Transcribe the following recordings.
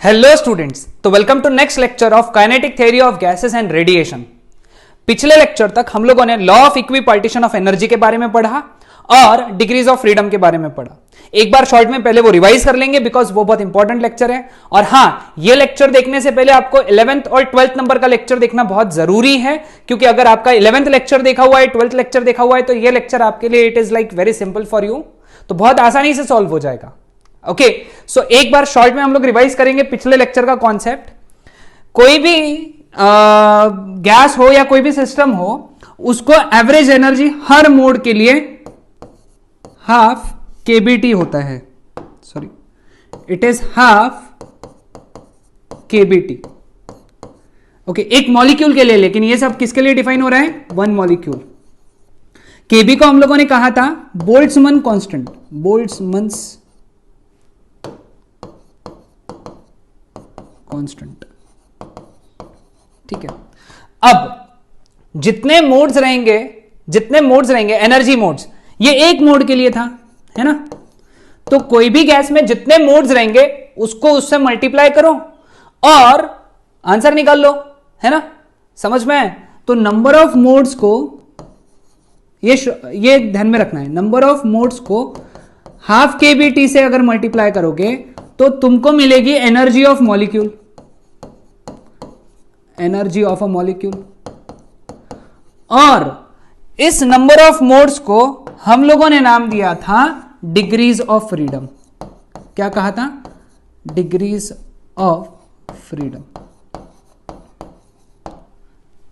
Hello students, तो welcome to next lecture of kinetic theory of gases and radiation. पिछले lecture तक हम लोगों ने law of equipartition of energy के बारे में पढ़ा और डिग्रीज ऑफ फ्रीडम के बारे में पढ़ा। एक बार शॉर्ट में पहले वो रिवाइज कर लेंगे बिकॉज वो बहुत इंपॉर्टेंट लेक्चर है। और हाँ, ये लेक्चर देखने से पहले आपको 11th और 12th नंबर का लेक्चर देखना बहुत जरूरी है, क्योंकि अगर आपका 11th लेक्चर देखा हुआ है, 12th लेक्चर देखा हुआ है, तो ये लेक्चर आपके लिए it is like very simple for you, तो बहुत आसानी से सॉल्व हो जाएगा। ओके, सो एक बार शॉर्ट में हम लोग रिवाइज करेंगे पिछले लेक्चर का कॉन्सेप्ट। कोई भी गैस हो या कोई भी सिस्टम हो, उसको एवरेज एनर्जी हर मोड के लिए हाफ केबीटी होता है। Sorry, it is half KBT. Okay, एक मॉलिक्यूल के लिए, लेकिन ये सब किसके लिए डिफाइन हो रहा है? One molecule. केबी को हम लोगों ने कहा था बोल्ट्जमैन कांस्टेंट, बोल्ट्जमैन्स कांस्टेंट। ठीक है, अब जितने मोड्स रहेंगे एनर्जी मोड्स, ये एक मोड के लिए था, है ना? तो कोई भी गैस में जितने मोड्स रहेंगे उसको उससे मल्टीप्लाई करो और आंसर निकाल लो, है ना? समझ में है? तो नंबर ऑफ मोड्स को ये ध्यान में रखना है, नंबर ऑफ मोड्स को हाफ केबीटी से अगर मल्टीप्लाई करोगे तो तुमको मिलेगी energy of molecule, energy of a molecule. और इस नंबर ऑफ मोड्स को हम लोगों ने नाम दिया था डिग्रीज ऑफ फ्रीडम। क्या कहा था? Degrees of freedom.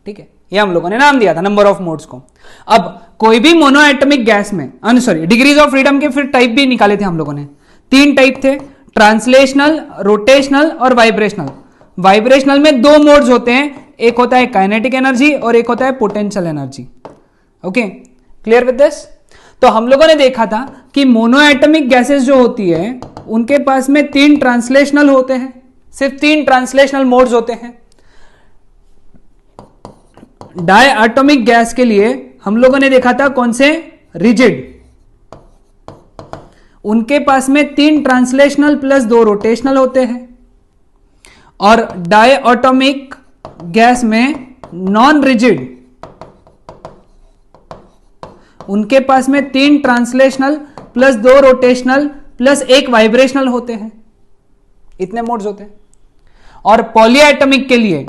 ठीक है, ये हम लोगों ने नाम दिया था नंबर ऑफ मोड्स को। अब कोई भी मोनोएटॉमिक गैस में, सॉरी, डिग्रीज ऑफ फ्रीडम के फिर टाइप भी निकाले थे हम लोगों ने। 3 टाइप थे, ट्रांसलेशनल, रोटेशनल और वाइब्रेशनल। वाइब्रेशनल में 2 मोड्स होते हैं, एक होता है काइनेटिक एनर्जी और एक होता है potential energy. Okay, clear with this? तो हम लोगों ने देखा था कि मोनोएटॉमिक गैसेस जो होती है उनके पास में 3 ट्रांसलेशनल होते हैं, सिर्फ 3 ट्रांसलेशनल मोड्स होते हैं। डायएटॉमिक गैस के लिए हम लोगों ने देखा था कौन से? रिजिड। उनके पास में 3 ट्रांसलेशनल प्लस 2 रोटेशनल होते हैं। और डायएटॉमिक गैस में नॉन रिजिड, उनके पास में 3 translational plus 2 rotational plus 1 vibrational होते हैं। इतने मोड्स होते हैं। और पॉलीएटॉमिक के लिए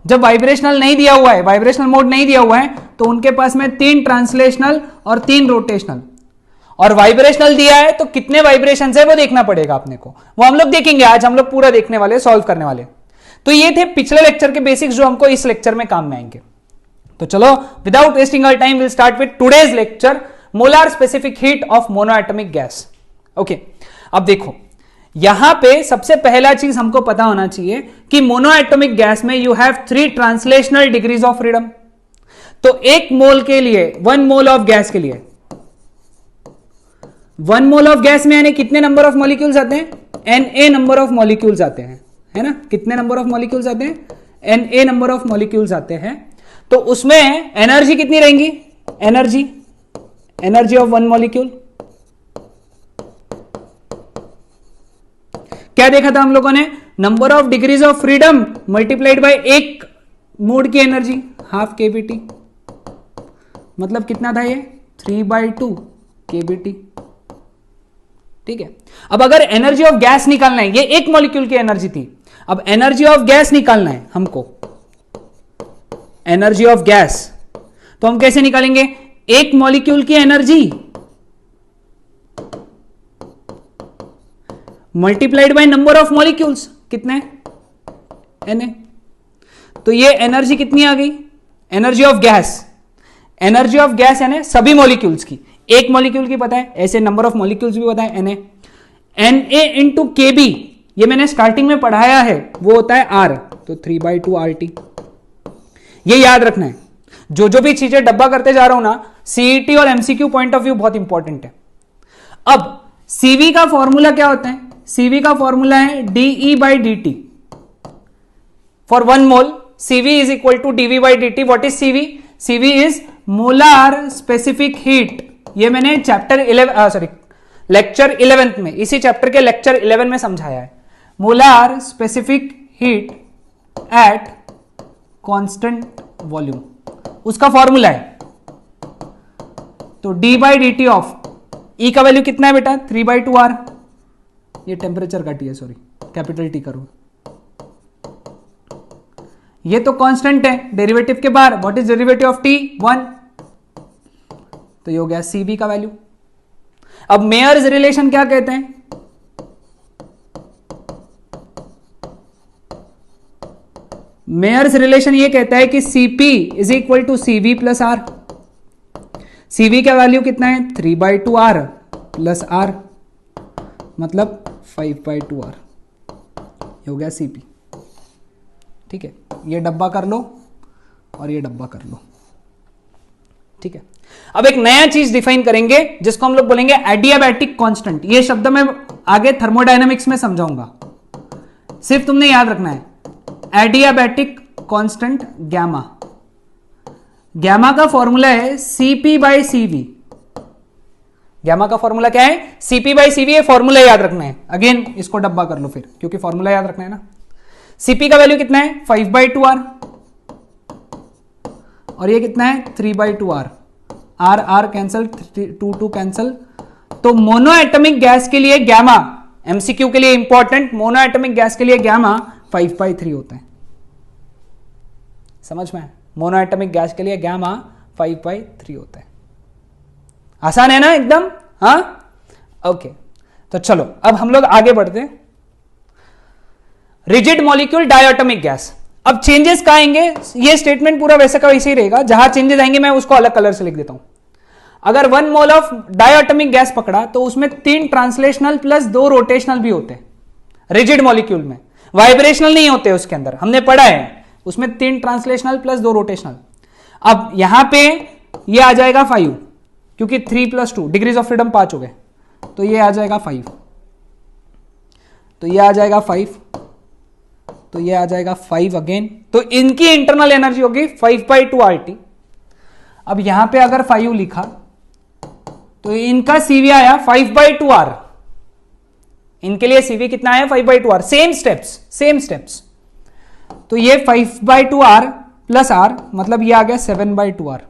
जब वाइब्रेशनल नहीं दिया हुआ है, वाइब्रेशनल मोड नहीं दिया हुआ है, तो उनके पास में 3 ट्रांसलेशनल और 3 रोटेशनल। और वाइब्रेशनल दिया है तो कितने वाइब्रेशन है वो देखना पड़ेगा अपने को, वो हम लोग देखेंगे। आज हम लोग पूरा देखने वाले, सॉल्व करने वाले। तो ये थे पिछले लेक्चर के बेसिक्स जो हमको इस लेक्चर में काम में आएंगे। तो चलो, without wasting our time, will start with today's lecture, molar specific heat of monoatomic gas. Okay, अब देखो, यहां पे सबसे पहला चीज हमको पता होना चाहिए कि मोनोएटॉमिक गैस में you have 3 translational degrees of freedom. तो 1 मोल के लिए, 1 मोल ऑफ गैस के लिए, 1 मोल ऑफ गैस में यानी कितने नंबर ऑफ मॉलिक्यूल्स आते हैं? Na नंबर ऑफ मॉलिक्यूल्स आते हैं, है ना? कितने नंबर ऑफ मॉलिक्यूल्स आते हैं? Na नंबर ऑफ मॉलिक्यूल्स आते हैं। तो उसमें एनर्जी कितनी रहेंगी? Energy of 1 molecule. क्या देखा था हम लोगों ने? Number of degrees of freedom multiplied by 1 mode की एनर्जी, हाफ केबीटी। मतलब कितना था ये? 3/2 केबीटी। ठीक है, अब अगर एनर्जी ऑफ गैस निकालना है, ये 1 मॉलिक्यूल की एनर्जी थी, अब एनर्जी ऑफ गैस निकालना है हमको, एनर्जी ऑफ गैस, तो हम कैसे निकालेंगे? 1 मॉलिक्यूल की energy multiplied by number of molecules, कितने? Na। तो ये एनर्जी कितनी आ गई? Energy of gas, energy of gas यानी सभी मॉलिक्यूल्स की, 1 मॉलिक्यूल की पता है, ऐसे नंबर ऑफ मॉलिक्यूल्स भी पता है, Na इंटू केबी, ये मैंने स्टार्टिंग में पढ़ाया है, वो होता है R, तो 3/2 RT। ये याद रखना है। जो भी चीजें डब्बा करते जा रहा हूं ना, सीईटी और एमसीक्यू पॉइंट ऑफ व्यू बहुत इंपॉर्टेंट है। अब सीवी का फॉर्मूला क्या होता है? सीवी का फॉर्मूला है DE/dt for 1 mole. CV is equal to dV/dt। What is CV? CV is molar specific heat. ये मैंने चैप्टर 11, लेक्चर 11th में, इसी चैप्टर के लेक्चर 11 में समझाया है। Molar specific heat at constant volume, उसका फॉर्मूला है। तो d by d T of E का वैल्यू कितना है बेटा 3/2r, ये टेम्परेचर का टी है, सॉरी कैपिटल टी करो, ये तो कांस्टेंट है डेरिवेटिव के बाहर। What is derivative of T 1, तो ये हो गया सीबी का वैल्यू। अब मेयर्स रिलेशन क्या कहते हैं, मेयर्स रिलेशन ये कहता है कि CP is equal to CV plus R. CV का वैल्यू कितना है 3/2r प्लस आर, मतलब 5/2r, ये हो गया सीपी। ठीक है, ये डब्बा कर लो और ये डब्बा कर लो। ठीक है, अब एक नया चीज डिफाइन करेंगे जिसको हम लोग बोलेंगे एडियाबैटिक कांस्टेंट। ये शब्द मैं आगे थर्मोडायनामिक्स में समझाऊंगा, सिर्फ तुमने याद रखना है एडियाबैटिक कांस्टेंट गैमा। गैमा का फॉर्मूला है सीपी बाई सीवी। गैमा का फॉर्मूला क्या है सीपी बाई सीवी, ये फॉर्मूला याद रखना है। अगेन इसको डब्बा कर लो फिर, क्योंकि फॉर्मूला याद रखना है ना। सीपी का वैल्यू कितना है 5/2r और ये कितना है 3/2r, R R cancel, 2 cancel. तो मोनो एटॉमिक गैस के लिए गैमा, एमसीक्यू के लिए इंपॉर्टेंट, मोनो एटॉमिक गैस के लिए गैमा 5/3 होता है। समझ में, मोनो एटॉमिक गैस के लिए गैमा 5/3 होता है। आसान है ना एकदम, हाँ ओके। तो चलो अब हम लोग आगे बढ़ते हैं। रिजिड मॉलिक्यूल डायटोमिक गैस, अब चेंजेस कहां आएंगे, ये स्टेटमेंट पूरा वैसे का वैसे ही रहेगा, जहां चेंजेस आएंगे मैं उसको अलग कलर से लिख देता हूं। अगर 1 मोल ऑफ डायटोमिक गैस पकड़ा तो उसमें 3 ट्रांसलेशनल प्लस 2 रोटेशनल भी होते हैं। रिजिड मॉलिक्यूल में वाइब्रेशनल नहीं होते, उसके अंदर हमने पढ़ा है, उसमें 3 ट्रांसलेशनल प्लस 2 रोटेशनल। अब यहां पे ये आ जाएगा 5, क्योंकि 3 + 2 डिग्रीज ऑफ फ्रीडम 5 हो गए, तो ये आ जाएगा 5, तो ये आ जाएगा 5, तो ये आ जाएगा 5 अगेन। तो इनकी इंटरनल एनर्जी होगी 5/2RT। अब यहां पे अगर 5 लिखा तो इनका सीवी आया 5/2R, इनके लिए सीवी कितना आया 5/2R। Same steps. तो ये 5/2R प्लस R, मतलब ये आ गया 7/2R।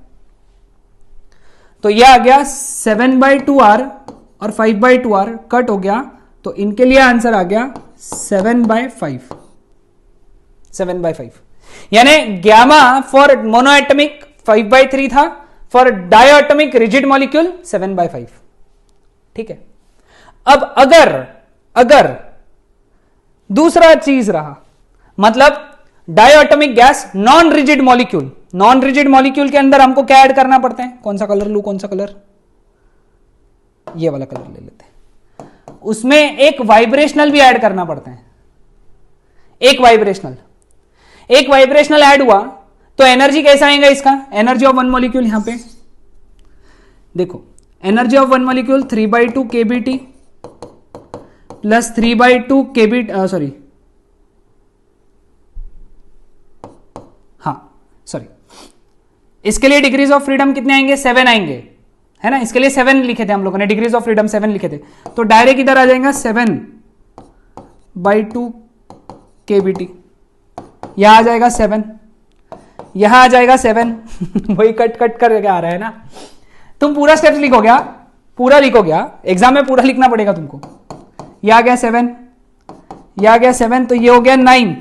तो ये आ गया 7/2R और 5/2R कट हो गया, तो इनके लिए आंसर आ गया 7/5। 7/5 यानी गैमा फॉर मोनोएटमिक 5/3 था, फॉर डायटोमिक रिजिड मॉलिक्यूल 7/5। ठीक है, अब अगर दूसरा चीज रहा, मतलब diatomic gas non rigid molecule, non rigid molecule के अंदर हमको क्या ऐड करना पड़ता है, कौन सा कलर लू, कौन सा कलर, ये वाला कलर ले लेते हैं। उसमें एक वाइब्रेशनल भी ऐड करना पड़ता है, एक वाइब्रेशनल ऐड हुआ तो एनर्जी कैसा आएगा इसका, एनर्जी ऑफ 1 मॉलिक्यूल, यहां पे देखो energy of 1 molecule 3/2 kBT plus 3/2 kBT, sorry इसके लिए डिग्रीज ऑफ फ्रीडम कितने आएंगे 7 आएंगे, है ना, इसके लिए 7 लिखे थे हम लोगों ने, डिग्रीज ऑफ फ्रीडम 7 लिखे थे, तो डायरेक्ट इधर आ जाएगा 7/2 kBT, यहां आ जाएगा 7, यहां आ जाएगा 7 वही कट करके आ रहा है ना। तुम पूरा स्टेप्स लिखोगे, एग्जाम में पूरा लिखना पड़ेगा तुमको। यह आ गया 7, यह आ गया 7, तो ये हो गया 9,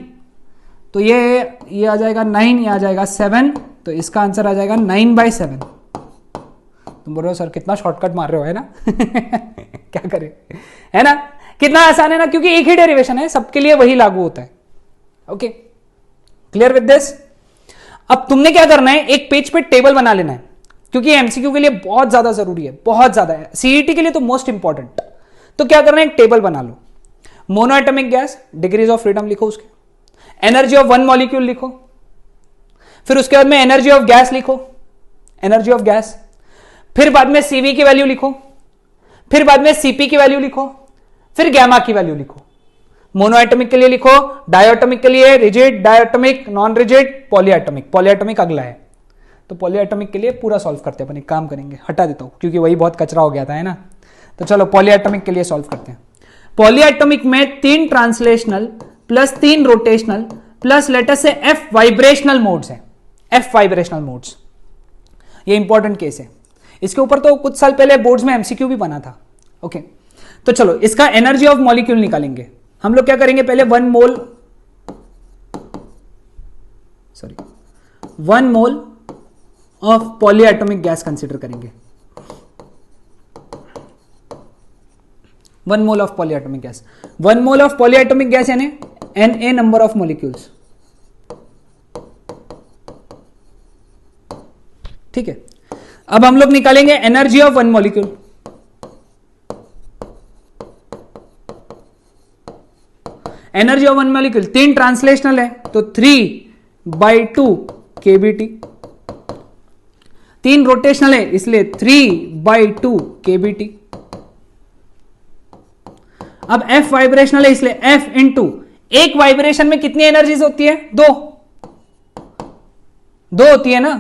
तो ये आ जाएगा 9, ये आ जाएगा 7, तो इसका आंसर आ जाएगा 9/7। तुम बोल रहे हो सर कितना शॉर्टकट मार रहे हो, है ना क्या करें, है ना, कितना आसान है ना, क्योंकि एक ही डेरिवेशन है, सबके लिए वही लागू होता है। Okay, clear with this. अब तुमने क्या करना है, एक पेज पे टेबल बना लेना है, क्योंकि एमसीक्यू के लिए बहुत ज्यादा जरूरी है, बहुत ज्यादा है, सीईटी के लिए तो मोस्ट इंपॉर्टेंट। तो क्या करना है, एक टेबल बना लो, monoatomic gas degrees of freedom लिखो, उसके एनर्जी ऑफ 1 मॉलिक्यूल लिखो, फिर उसके बाद में एनर्जी ऑफ गैस लिखो, एनर्जी ऑफ गैस, फिर बाद में सीवी की वैल्यू लिखो, फिर बाद में सीपी की वैल्यू लिखो, फिर गैमा की वैल्यू लिखो। मोनोएटॉमिक के लिए लिखो, डायटोमिक के लिए rigid, diatomic, non rigid, polyatomic अगला है। तो पॉलीएटॉमिक के लिए पूरा सॉल्व करते हैं अपन, एक काम करेंगे, हटा देता हूं क्योंकि वही बहुत कचरा हो गया था, है ना। तो चलो पॉलीएटॉमिक के लिए सॉल्व करते हैं। पॉलीएटॉमिक में 3 translational plus 3 rotational plus letter से F वाइब्रेशनल मोड्स है, F वाइब्रेशनल मोड्स। ये इंपॉर्टेंट केस है, इसके ऊपर तो कुछ साल पहले बोर्ड्स में एमसीक्यू भी बना था। ओके, तो चलो इसका एनर्जी ऑफ मॉलिक्यूल निकालेंगे। हम लोग क्या करेंगे, पहले 1 mole of polyatomic gas consider करेंगे। 1 mole of polyatomic gas, 1 mole of polyatomic gas यानी Na नंबर ऑफ मॉलिक्यूल्स। ठीक है, अब हम लोग निकालेंगे energy of 1 molecule. Energy of 1 molecule, 3 translational है तो 3/2 kBT, 3 रोटेशनल है इसलिए 3/2 kBT। अब F वाइब्रेशनल है इसलिए F इंटू, एक वाइब्रेशन में कितनी एनर्जीज होती है, 2 होती है ना,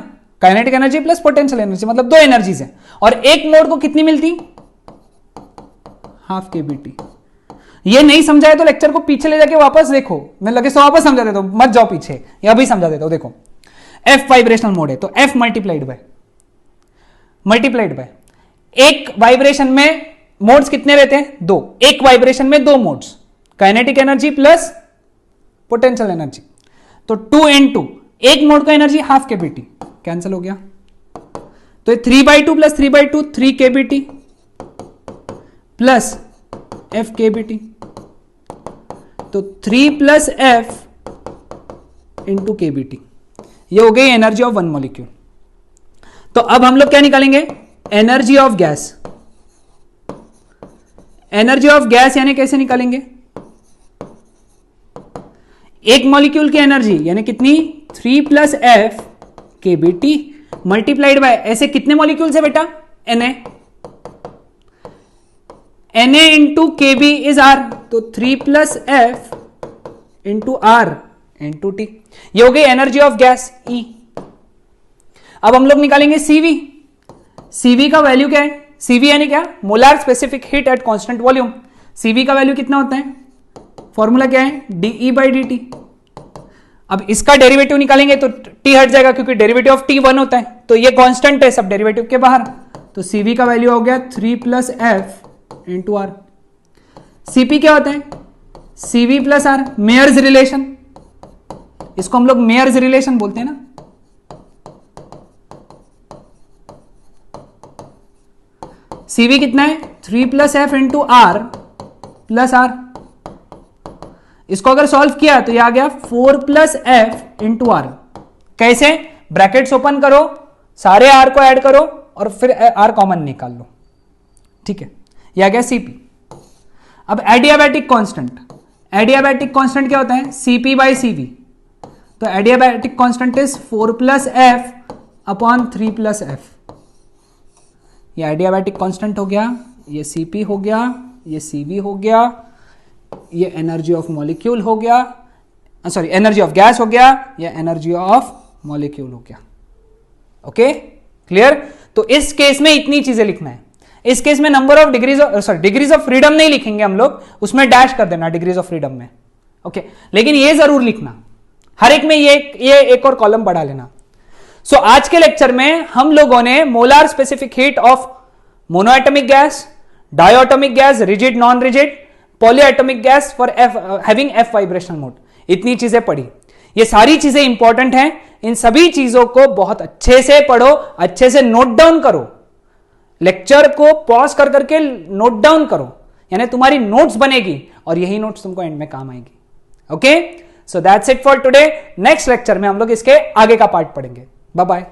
kinetic energy plus potential energy, मतलब 2 एनर्जीज है। और एक मोड को कितनी मिलती, ½ kBT। ये नहीं समझाए तो लेक्चर को पीछे ले जाके वापस देखो, मैं लगे सो वापस समझा देता हूं, मत जाओ पीछे, या भी समझा देता हूं। देखो F वाइब्रेशनल मोड है तो F मल्टीप्लाइड बाय एक वाइब्रेशन में मोड्स कितने रहते हैं, 2, एक वाइब्रेशन में 2 modes, kinetic energy plus potential energy, तो 2 into एक मोड का एनर्जी ½ kBT, कैंसिल हो गया। तो 3/2 plus 3/2 3 kBT plus F kBT, तो 3 प्लस F इंटू kBT, ये हो गई एनर्जी ऑफ 1 मॉलिक्यूल। तो अब हम लोग क्या निकालेंगे, energy of gas. Energy of gas यानी कैसे निकालेंगे, एक मॉलिक्यूल की एनर्जी यानी कितनी, 3 plus F kBT multiplied by, ऐसे कितने मॉलिक्यूल्स है बेटा, Na into kB is R, तो 3 plus F into R into T, ये हो गई एनर्जी ऑफ गैस E। अब हम लोग निकालेंगे CV। CV का वैल्यू क्या है, CV यानी क्या, molar specific heat at constant volume. CV का वैल्यू कितना होता है, फॉर्मूला क्या है, dE/dt। अब इसका डेरिवेटिव निकालेंगे तो T हट जाएगा क्योंकि डेरिवेटिव ऑफ T 1 होता है, तो ये कांस्टेंट है, सब डेरिवेटिव के बाहर, तो CV का वैल्यू हो गया 3 plus F into R। CP क्या होता है, CV plus R, Mayer's relation, इसको हम लोग मेयर्स रिलेशन बोलते हैं ना। CV कितना है, 3 plus F into R plus R। इसको अगर सॉल्व किया तो ये आ गया 4 प्लस F इंटू R। कैसे, ब्रैकेट्स ओपन करो, सारे R को ऐड करो और फिर R कॉमन निकाल लो। ठीक है, ये आ गया CP। अब एडियाबैटिक कांस्टेंट क्या होता है, CP बाई CV, तो adiabatic constant is 4 plus F upon 3 plus F। ये एडियाबैटिक कांस्टेंट हो गया, ये CP हो गया, ये CV हो गया, ये एनर्जी ऑफ मॉलिक्यूल हो गया, सॉरी एनर्जी ऑफ गैस हो गया, या एनर्जी ऑफ मॉलिक्यूल हो गया। Okay, clear. तो इस केस में इतनी चीजें लिखना है। इस केस में number of degrees of freedom नहीं लिखेंगे हम लोग, उसमें डैश कर देना डिग्रीज ऑफ फ्रीडम में। ओके, लेकिन ये जरूर लिखना, हर एक में ये एक और कॉलम बढ़ा लेना। सो आज के लेक्चर में हम लोगों ने molar specific heat of monoatomic gas, diatomic gas, rigid non rigid, polyatomic gas for having F vibrational mode, इतनी चीजें पढ़ी। ये सारी चीजें इंपॉर्टेंट हैं, इन सभी चीजों को बहुत अच्छे से पढ़ो, अच्छे से नोट डाउन करो, लेक्चर को पॉज कर करके नोट डाउन करो, यानी तुम्हारी नोट्स बनेगी और यही नोट्स तुमको एंड में काम आएगी। Okay, so that's it for today. Next lecture में हम लोग इसके आगे का पार्ट पढ़ेंगे। Bye bye.